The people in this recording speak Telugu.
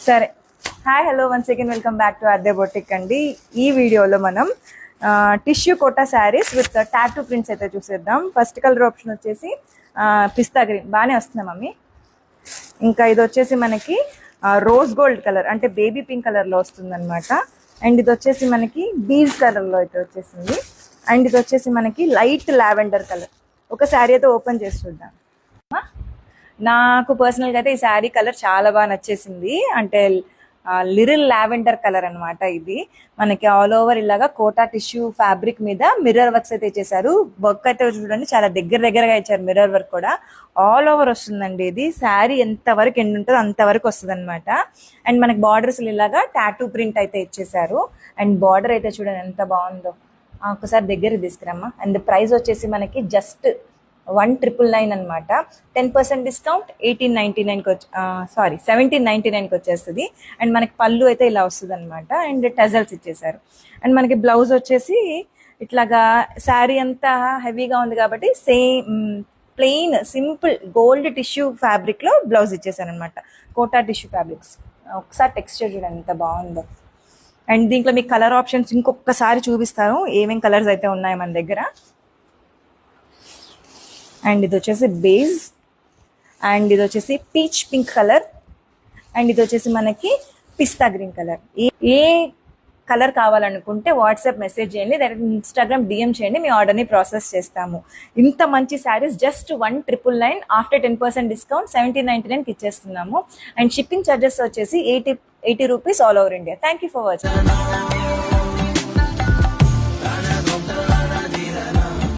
సరే, hi hello once again welcome back to అర్దే బొటిక్ అండి. ఈ వీడియోలో మనం tissue Kota sarees with tattoo prints అయితే చూసేద్దాం. ఫస్ట్ కలర్ ఆప్షన్ వచ్చేసి పిస్తా గ్రీన్, బాగానే వస్తుంది మమ్మీ. ఇంకా ఇది వచ్చేసి మనకి రోజ్ గోల్డ్ కలర్ అంటే బేబీ పింక్ కలర్లో వస్తుంది అనమాట. అండ్ ఇది వచ్చేసి మనకి బీజ్ కలర్లో అయితే వచ్చేసింది. అండ్ ఇది వచ్చేసి మనకి లైట్ లావెండర్ కలర్. ఒక శారీ అయితే ఓపెన్ చేసి చూద్దాం. నాకు పర్సనల్గా అయితే ఈ శారీ కలర్ చాలా బాగా నచ్చేసింది. అంటే లిరిల్ లావెండర్ కలర్ అనమాట. ఇది మనకి ఆల్ ఓవర్ ఇలాగా కోటా టిష్యూ ఫ్యాబ్రిక్ మీద మిర్రర్ వర్క్స్ అయితే ఇచ్చేసారు. వర్క్ అయితే చూడండి చాలా దగ్గరగా ఇచ్చారు. మిర్రర్ వర్క్ కూడా ఆల్ ఓవర్ వస్తుందండి. ఇది శారీ ఎంత వరకు ఎండ్ ఉంటుందో అంతవరకు వస్తుంది అనమాట. అండ్ మనకి బార్డర్స్ ఇలాగా టాటూ ప్రింట్ అయితే ఇచ్చేసారు. అండ్ బార్డర్ అయితే చూడండి ఎంత బాగుందో. ఒకసారి దగ్గర తీసుకురమ్మా. అండ్ ప్రైస్ వచ్చేసి మనకి జస్ట్ 1999 అనమాట. 10% డిస్కౌంట్ 1899కి సారీ 1799కి వచ్చేస్తుంది. అండ్ మనకి పళ్ళు అయితే ఇలా వస్తుంది అనమాట. అండ్ టజల్స్ ఇచ్చేసారు. అండ్ మనకి బ్లౌజ్ వచ్చేసి ఇట్లాగా శారీ అంతా హెవీగా ఉంది కాబట్టి same plain simple gold tissue ఫ్యాబ్రిక్లో బ్లౌజ్ ఇచ్చేసారు అనమాట. Kota tissue fabrics. ఒకసారి టెక్స్చర్ చూడండి ఎంత బాగుందో. అండ్ దీంట్లో మీకు కలర్ ఆప్షన్స్ ఇంకొకసారి చూపిస్తాను ఏమేం కలర్స్ అయితే ఉన్నాయి మన దగ్గర. అండ్ ఇది వచ్చేసి బేజ్, అండ్ ఇది వచ్చేసి పీచ్ పింక్ కలర్, అండ్ ఇది వచ్చేసి మనకి పిస్తా గ్రీన్ కలర్. ఏ కలర్ కావాలనుకుంటే వాట్సాప్ మెసేజ్ చేయండి, డైరెక్ట్ ఇన్స్టాగ్రామ్ డిఎం చేయండి, మీ ఆర్డర్ని ప్రాసెస్ చేస్తాము. ఇంత మంచి శారీస్ జస్ట్ 1999 ఆఫ్టర్ 10% డిస్కౌంట్ 1799కి ఇచ్చేస్తున్నాము. అండ్ షిప్పింగ్ ఛార్జెస్ వచ్చేసి 80 rupees all over India. Thank you for watching.